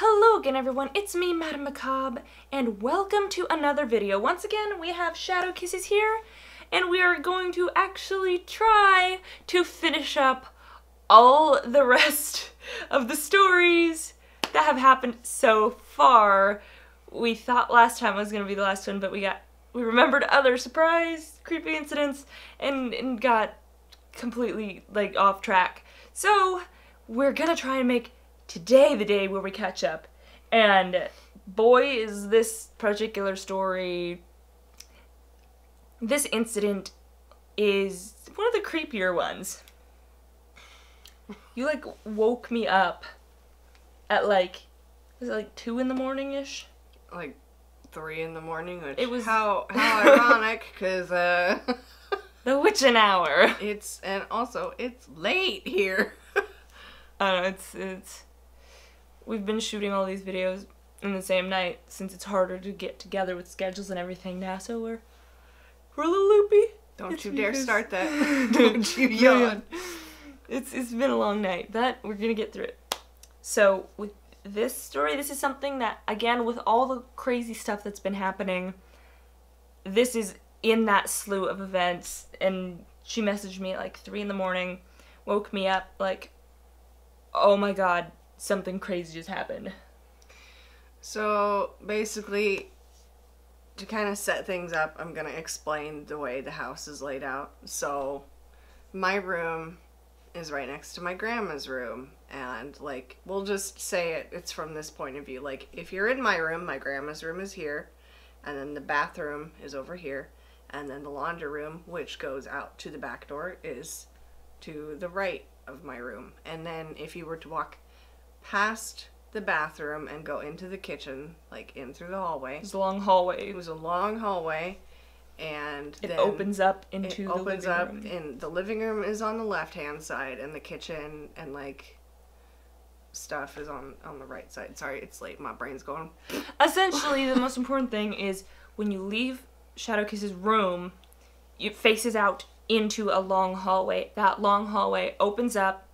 Hello again everyone, it's me, Madame Macabre, and welcome to another video. Once again, we have Shadowkisses here, and we are going to actually try to finish up all the rest of the stories that have happened so far. We thought last time was going to be the last one, but we remembered other surprise creepy incidents and got completely off track. So we're gonna try and make today the day where we catch up, and boy is this particular story, this incident is one of the creepier ones. You woke me up at was it 2 in the morning-ish? 3 in the morning, which it was how ironic, because the witching hour. It's late here. I don't know, it's we've been shooting all these videos in the same night since it's harder to get together with schedules and everything now, so we're a little loopy. Don't you dare start that. Don't you yawn. It's been a long night, but we're gonna get through it. So with this story, this is something that, again, with all the crazy stuff that's been happening, this is in that slew of events, and she messaged me at 3 in the morning, woke me up oh my god, something crazy just happened. So basically, to kind of set things up, I'm gonna explain the way the house is laid out. So my room is right next to my grandma's room, and we'll just say it's from this point of view. If you're in my room, my grandma's room is here, and then the bathroom is over here, and then the laundry room, which goes out to the back door, is to the right of my room. And then if you were to walk past the bathroom and go into the kitchen, in through the hallway. It was a long hallway. It was a long hallway, and it opens up into the living room. And the living room is on the left-hand side, and the kitchen and stuff is on the right side. Sorry, it's late. My brain's going. Essentially, the most important thing is when you leave Shadowkisses' room, it faces out into a long hallway. That long hallway opens up.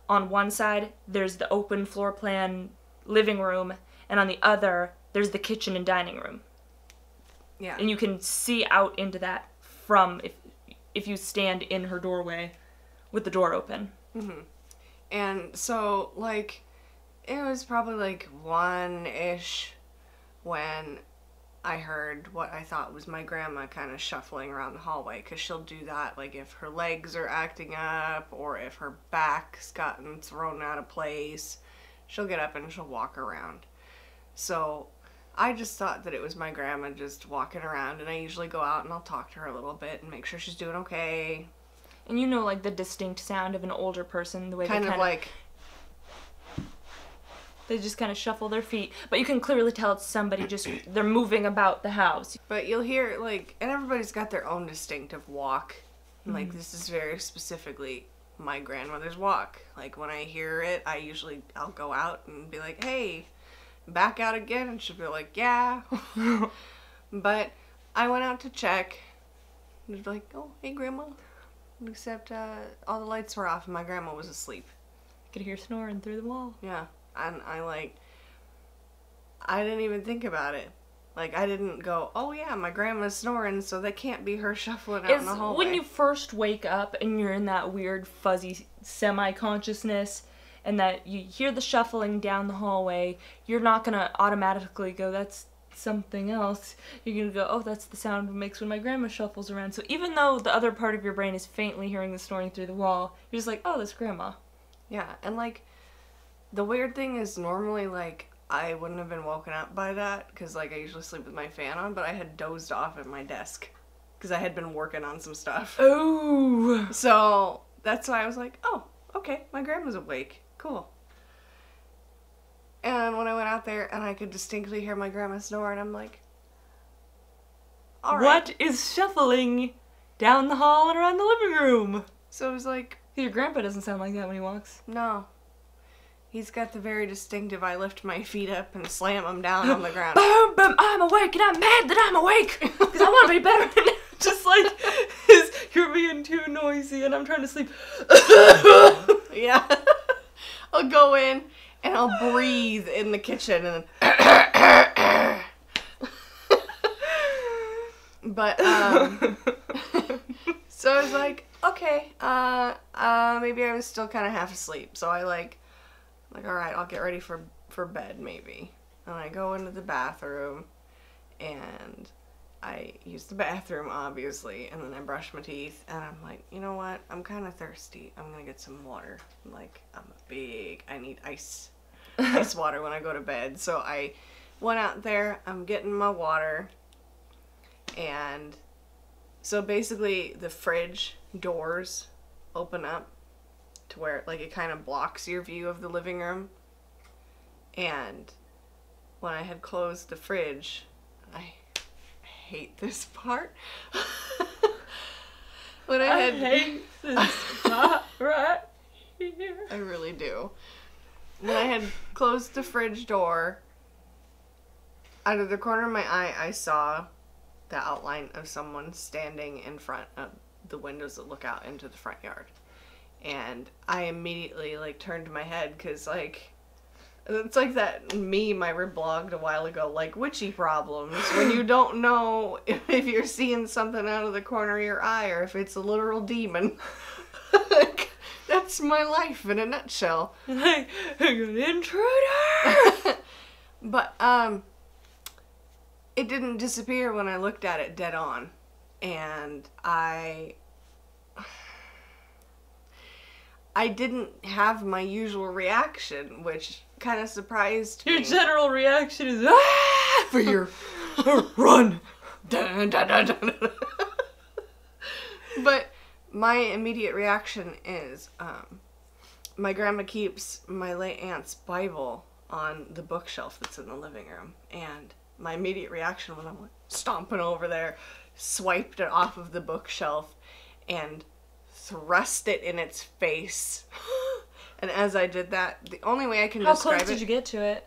On one side, there's the open floor plan living room, and on the other, there's the kitchen and dining room. Yeah. And you can see out into that from if you stand in her doorway with the door open. Mm-hmm. And so, it was probably 1-ish when I heard what I thought was my grandma kind of shuffling around the hallway, because she'll do that if her legs are acting up or if her back's gotten thrown out of place. She'll get up and she'll walk around. So I just thought that it was my grandma just walking around, and I usually go out and I'll talk to her a little bit and make sure she's doing okay. And you know, the distinct sound of an older person, the way they just kind of shuffle their feet, but you can clearly tell it's somebody they're moving about the house. But you'll hear, and everybody's got their own distinctive walk. Mm-hmm. This is very specifically my grandmother's walk. When I hear it, I'll go out and be like, hey, back out again, and she'll be like, yeah. But I went out to check, and be like, oh, hey, Grandma. Except all the lights were off and my grandma was asleep. I could hear snoring through the wall. Yeah. And I didn't even think about it. I didn't go, oh yeah, my grandma's snoring, so that can't be her shuffling out in the hallway. When you first wake up and you're in that weird, fuzzy semi-consciousness, and that you hear the shuffling down the hallway, you're not gonna automatically go, that's something else. You're gonna go, oh, that's the sound it makes when my grandma shuffles around. So even though the other part of your brain is faintly hearing the snoring through the wall, you're just like, oh, that's grandma. Yeah, and the weird thing is, normally, I wouldn't have been woken up by that, because, I usually sleep with my fan on, but I had dozed off at my desk, because I had been working on some stuff. Oh! So, that's why I was like, oh, okay, my grandma's awake. Cool. And when I went out there, and I could distinctly hear my grandma snore, and I'm like, alright. What is shuffling down the hall and around the living room? So it was like... Your grandpa doesn't sound like that when he walks. No. He's got the very distinctive, I lift my feet up and slam them down on the ground. Boom, boom, I'm awake, and I'm mad that I'm awake, because I want to be better than just you're being too noisy, and I'm trying to sleep. Yeah. I'll go in, and I'll breathe in the kitchen and but so I was like, okay, maybe I was still kind of half asleep. So I like all right, I'll get ready for bed maybe. And I go into the bathroom and I use the bathroom obviously, and then I brush my teeth and I'm like, you know what? I'm kind of thirsty. I'm gonna get some water. Like I need ice water when I go to bed. So I went out there. I'm getting my water. And so basically the fridge doors open up to where like it kind of blocks your view of the living room. And when I had closed the fridge, I hate this part. When I hate this part right here. I really do. When I had closed the fridge door, out of the corner of my eye, I saw the outline of someone standing in front of the windows that look out into the front yard. And I immediately, like, turned my head, because, like, it's like that meme I reblogged a while ago, like, witchy problems, when you don't know if you're seeing something out of the corner of your eye, or if it's a literal demon. Like, that's my life in a nutshell. Like, an intruder! But, it didn't disappear when I looked at it dead on. And I didn't have my usual reaction, which kind of surprised me. Your general reaction is, ah! For your run! Dun, dun, dun, dun. But my immediate reaction is, my grandma keeps my late aunt's Bible on the bookshelf that's in the living room. And my immediate reaction was I'm like stomping over there, swiped it off of the bookshelf, and thrust it in its face. And as I did that, the only way I can describe it... How close did you get to it?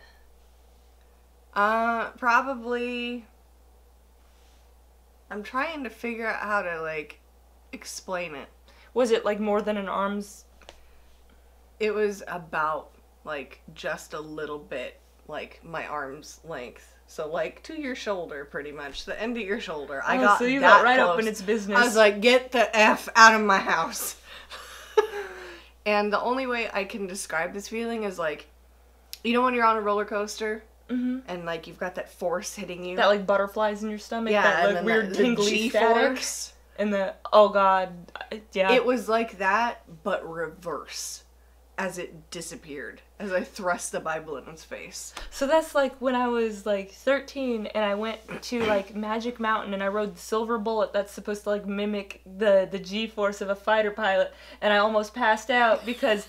Probably... I'm trying to figure out how to, like, explain it. Was it, like, more than an arm's... It was about, like, just a little bit, like, my arm's length. So, like, to your shoulder, pretty much. The end of your shoulder. I got so you that got right close. up in its business. I was like, get the F out of my house. And the only way I can describe this feeling is, like, you know when you're on a roller coaster? Mm-hmm. And, like, you've got that force hitting you? That, like, butterflies in your stomach? Yeah, that, like, and then weird the tingly static? G-force. And the, oh god, yeah. It was like that, but reverse. As it disappeared. As I thrust the Bible in its face. So that's like when I was like 13 and I went to like Magic Mountain and I rode the silver bullet that's supposed to like mimic the G-force of a fighter pilot, and I almost passed out because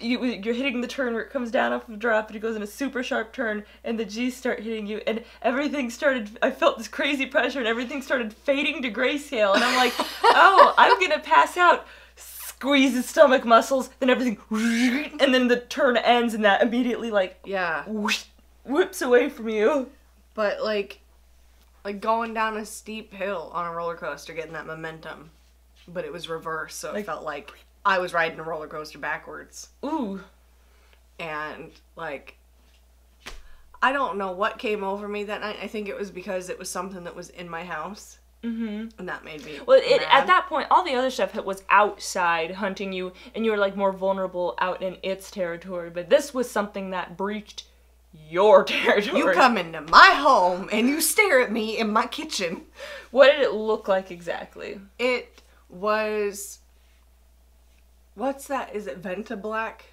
you're hitting the turn where it comes down off of the drop and it goes in a super sharp turn and the G's start hitting you and everything started, I felt this crazy pressure and everything started fading to grayscale and I'm like, oh, I'm gonna pass out. Squeeze his stomach muscles, then everything, and then the turn ends, and that immediately, like, yeah, whips away from you. But, like going down a steep hill on a roller coaster, getting that momentum, but it was reverse, so it felt like I was riding a roller coaster backwards. Ooh. And, like, I don't know what came over me that night. I think it was because it was something that was in my house. Mm-hmm. And that made me well, mad. At that point, all the other stuff was outside hunting you, and you were, like, more vulnerable out in its territory. But this was something that breached your territory. You come into my home, and you stare at me in my kitchen. What did it look like exactly? It was... What's that? Is it Vanta Black?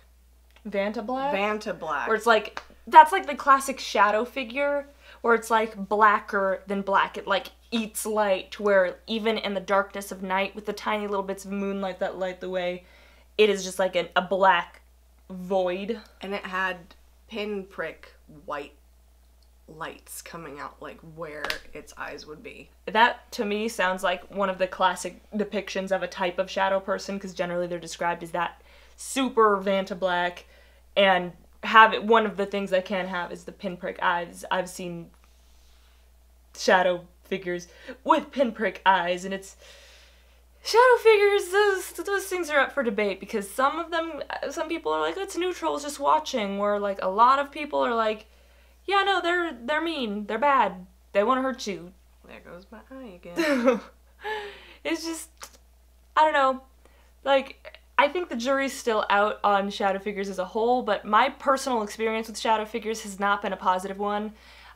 Vanta Black? Vanta Black. Where it's, like... That's, like, the classic shadow figure, where it's, like, blacker than black. It, like, eats light, to where even in the darkness of night, with the tiny little bits of moonlight that light the way, it is just, like, a black void. And it had pinprick white lights coming out, like, where its eyes would be. That, to me, sounds like one of the classic depictions of a type of shadow person, because generally they're described as that super Vanta Black, and... one of the things I can have is the pinprick eyes. I've seen shadow figures with pinprick eyes, and it's shadow figures, those things are up for debate because some people are like, it's neutral, it's just watching, where like a lot of people are like, yeah, no, they're mean, they're bad, they want to hurt you. There goes my eye again. It's just, I don't know, like, I think the jury's still out on shadow figures as a whole, but my personal experience with shadow figures has not been a positive one.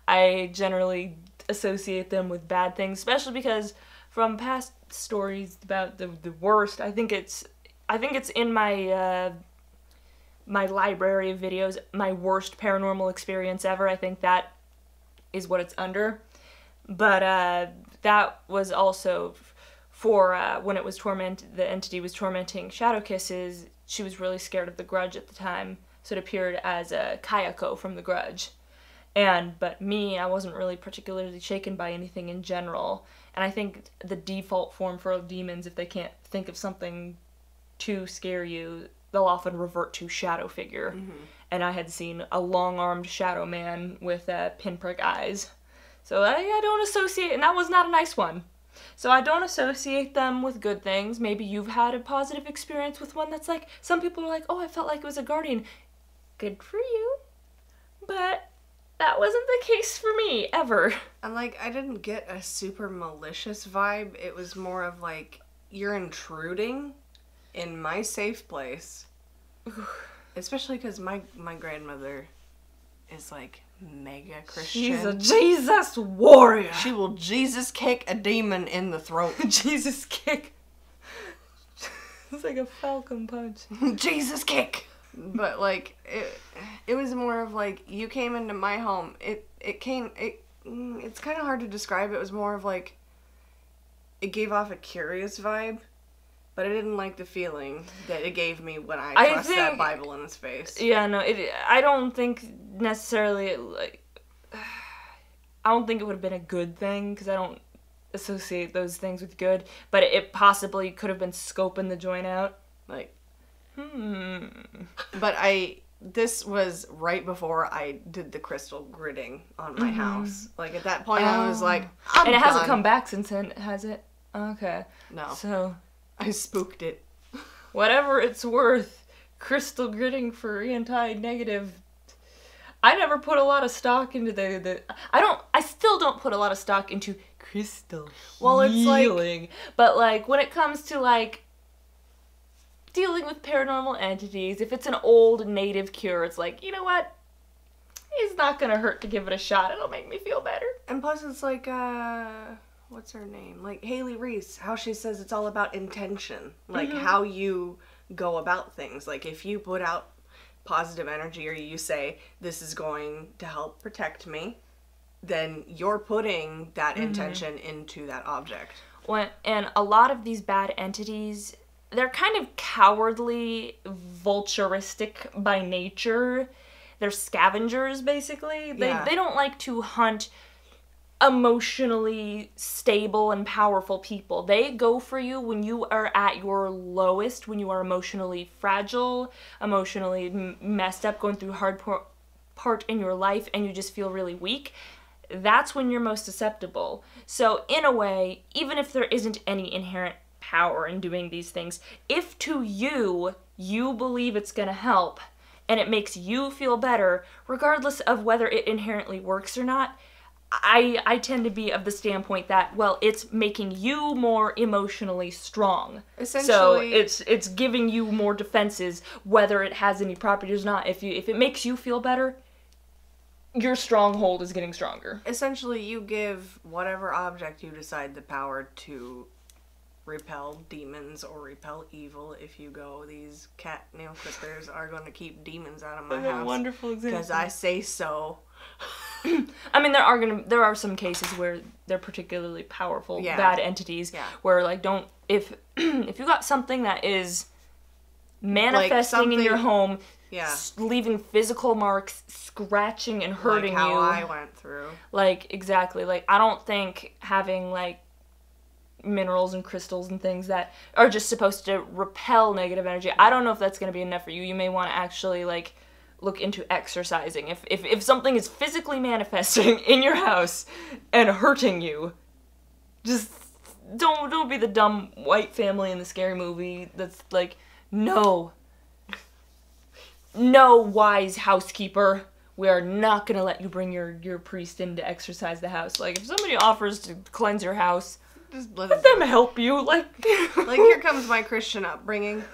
I generally associate them with bad things, especially because from past stories about the worst, I think it's in my my library of videos, my worst paranormal experience ever. I think that is what it's under. But that was also for when it was the entity was tormenting Shadowkisses. She was really scared of the Grudge at the time, so it appeared as a Kayako from the Grudge. But me, I wasn't really particularly shaken by anything in general. And I think the default form for demons, if they can't think of something to scare you, they'll often revert to shadow figure. Mm-hmm. And I had seen a long-armed shadow man with pinprick eyes. So I don't associate, and that was not a nice one. So I don't associate them with good things. Maybe you've had a positive experience with one that's like, some people are like, oh, I felt like it was a guardian. Good for you. But that wasn't the case for me, ever. And, like, I didn't get a super malicious vibe. It was more of, like, you're intruding in my safe place. Especially because my grandmother is, like, mega Christian. She's a Jesus warrior. She will Jesus kick a demon in the throat. Jesus kick. It's like a falcon punch. Jesus kick. But, like, it was more of, like, you came into my home. It's kind of hard to describe. It was more of, like, it gave off a curious vibe, but I didn't like the feeling that it gave me when I thrust that Bible in his face. Yeah, no, I don't think necessarily, like, I don't think it would have been a good thing, because I don't associate those things with good, but it possibly could have been scoping the joint out. Like, But this was right before I did the crystal gridding on my house. Like, at that point, I was like, I'm And it hasn't done. come back since then, has it? Okay. No. So, I spooked it. Whatever it's worth, crystal gridding for anti-negative. I never put a lot of stock into I still don't put a lot of stock into crystal healing. But, like, when it comes to, like, dealing with paranormal entities, if it's an old native cure, it's like, you know what? It's not gonna hurt to give it a shot. It'll make me feel better. And plus it's like, what's her name? Like, Haley Reese, how she says it's all about intention. Like, how you go about things. Like, if you put out positive energy or you say, this is going to help protect me, then you're putting that intention into that object. And a lot of these bad entities, they're kind of cowardly, vulturistic by nature. They're scavengers, basically. They don't like to hunt emotionally stable and powerful people. They go for you when you are at your lowest, when you are emotionally fragile, emotionally messed up, going through a hard part in your life, and you just feel really weak. That's when you're most susceptible. So, in a way, even if there isn't any inherent power in doing these things, if to you believe it's gonna help and it makes you feel better, regardless of whether it inherently works or not, I tend to be of the standpoint that, well, it's making you more emotionally strong. Essentially, so it's giving you more defenses, whether it has any properties or not. If it makes you feel better, your stronghold is getting stronger. Essentially, you give whatever object you decide the power to repel demons or repel evil. If you go, these cat nail clippers are going to keep demons out of my house. A wonderful example. Because I say so. I mean, there are some cases where they're particularly powerful, bad entities, where, like, if you got something that is manifesting in your home, leaving physical marks, scratching and hurting like how you. I went through. Like, exactly. Like, I don't think having, like, minerals and crystals and things that are just supposed to repel negative energy, I don't know if that's going to be enough for you. You may want to actually, like, look into exercising. If something is physically manifesting in your house and hurting you, just don't be the dumb white family in the scary movie that's like, no, wise housekeeper, we are not gonna let you bring your priest in to exorcise the house. Like, if somebody offers to cleanse your house, just let them help you. Like, here comes my Christian upbringing.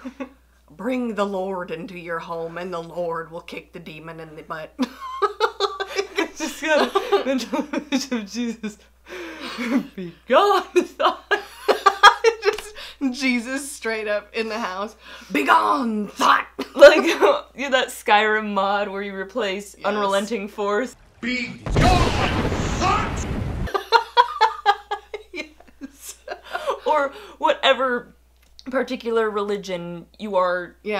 Bring the Lord into your home, and the Lord will kick the demon in the butt. Just got a mental image of Jesus. Be gone, thought. Just Jesus straight up in the house. Be gone, thought. Like, you know, that Skyrim mod where you replace unrelenting force. Be gone, thought. Yes. Or whatever particular religion you are, you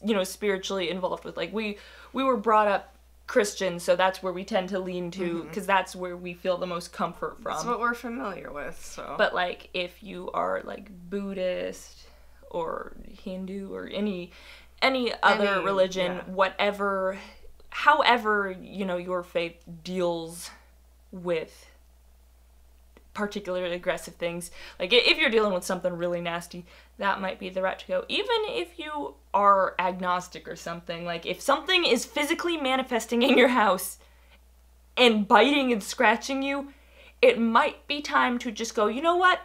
know, spiritually involved with. Like, we were brought up Christian, so that's where we tend to lean to, because that's where we feel the most comfort from. That's what we're familiar with, so. But, like, if you are, like, Buddhist or Hindu or any other religion, whatever, however, you know, your faith deals with particularly aggressive things, like, if you're dealing with something really nasty, that might be the route to go. Even if you are agnostic or something, like, if something is physically manifesting in your house and biting and scratching you, it might be time to just go, you know what?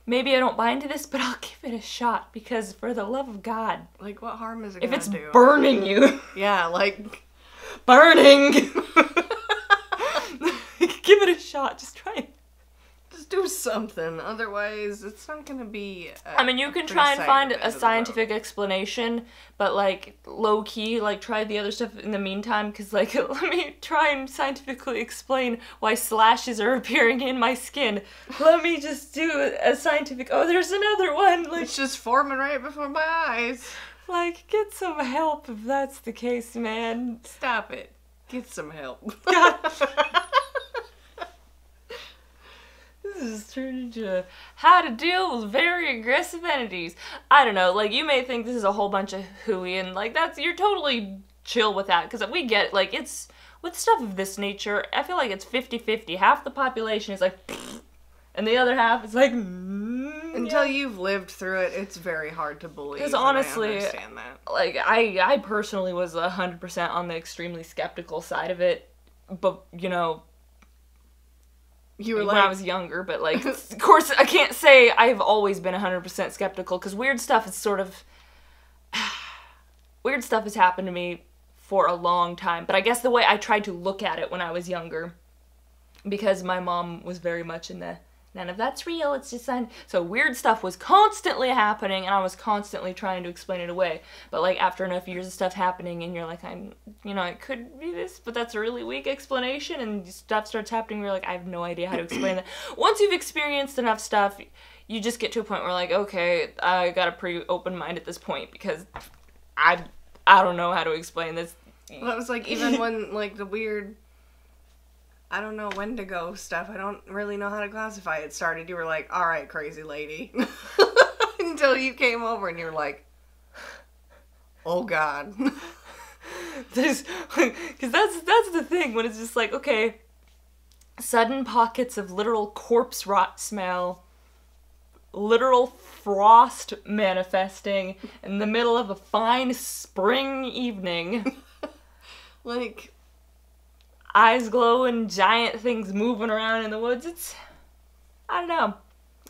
Maybe I don't buy into this, but I'll give it a shot, because for the love of God. Like, what harm is it gonna do? If do? it's burning you. Yeah, like... Burning! Give it a shot, just try it. Just do something, otherwise it's not gonna be... I mean, you can try and find a scientific explanation, but, like, low-key, like, try the other stuff in the meantime, because, like, let me try and scientifically explain why slashes are appearing in my skin. Let me just do a scientific... Oh, there's another one! Like, it's just forming right before my eyes. Like, get some help if that's the case, man. Stop it. Get some help. God. This is turned into how to deal with very aggressive entities. I don't know, like, you may think this is a whole bunch of hooey, and, like, you're totally chill with that, because we get, like, it's, with stuff of this nature, I feel like it's 50-50. Half the population is like, and the other half is like, Until you've lived through it, it's very hard to believe. Because honestly, I understand that. Like, I personally was 100% on the extremely skeptical side of it, but, you know, you were when I was younger, but, like, of course, I can't say I've always been 100% skeptical, because weird stuff is sort of, weird stuff has happened to me for a long time, but I guess the way I tried to look at it when I was younger, because my mom was very much in the, none of that's real, it's just so weird stuff was constantly happening, and I was constantly trying to explain it away. But, like, after enough years of stuff happening, and you're like, you know, it could be this, but that's a really weak explanation, and stuff starts happening where you're like, I have no idea how to explain that. Once you've experienced enough stuff, you just get to a point where, like, okay, I got a pretty open mind at this point, because I don't know how to explain this. Well, that was, like, even when, like, the weird... I don't know when to go stuff. I don't really know how to classify it started. You were like, all right, crazy lady. Until you came over and you're like, oh God. Because that's the thing, when it's just like, okay, sudden pockets of literal corpse rot smell, literal frost manifesting in the middle of a fine spring evening. Like... eyes glowing, giant things moving around in the woods. It's, I don't know.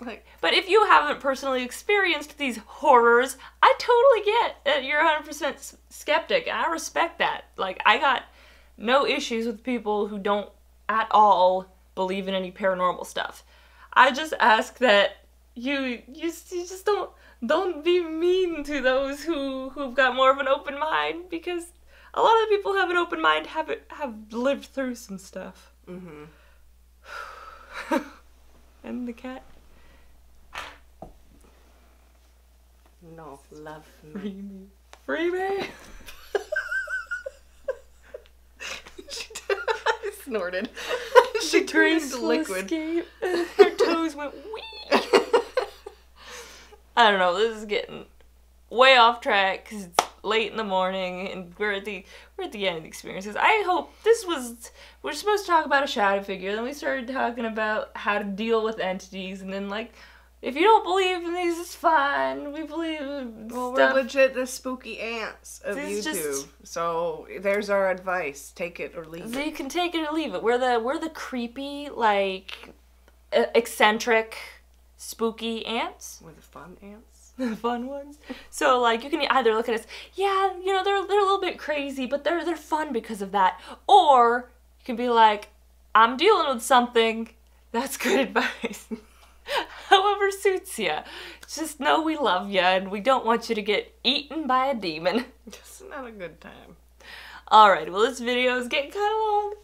Like, but if you haven't personally experienced these horrors, I totally get that you're 100% skeptic, and I respect that. Like, I got no issues with people who don't at all believe in any paranormal stuff. I just ask that you just don't be mean to those who've got more of an open mind, because a lot of the people who have an open mind have lived through some stuff. Mm-hmm. And the cat. No, love me. Free me. Free me! I snorted. She turned liquid. Escape. Her toes went wee. I don't know, this is getting way off track, because it's late in the morning, and we're at the end of the experiences. I hope we're supposed to talk about a shadow figure, then we started talking about how to deal with entities, and then, like, If you don't believe in these, it's fine. We believe in Well, stuff. we're legit the spooky ants of It's YouTube. just- So there's our advice. Take it or leave So it. you can take it or leave it. We're the creepy, like, eccentric, spooky ants. We're the fun ants. The fun ones. So, like, you can either look at us, yeah, you know, they're a little bit crazy, but they're fun because of that. Or you can be like, I'm dealing with something. That's good advice. However suits you. Just know we love you and we don't want you to get eaten by a demon. It's not a good time. Alright, well this video is getting kind of long,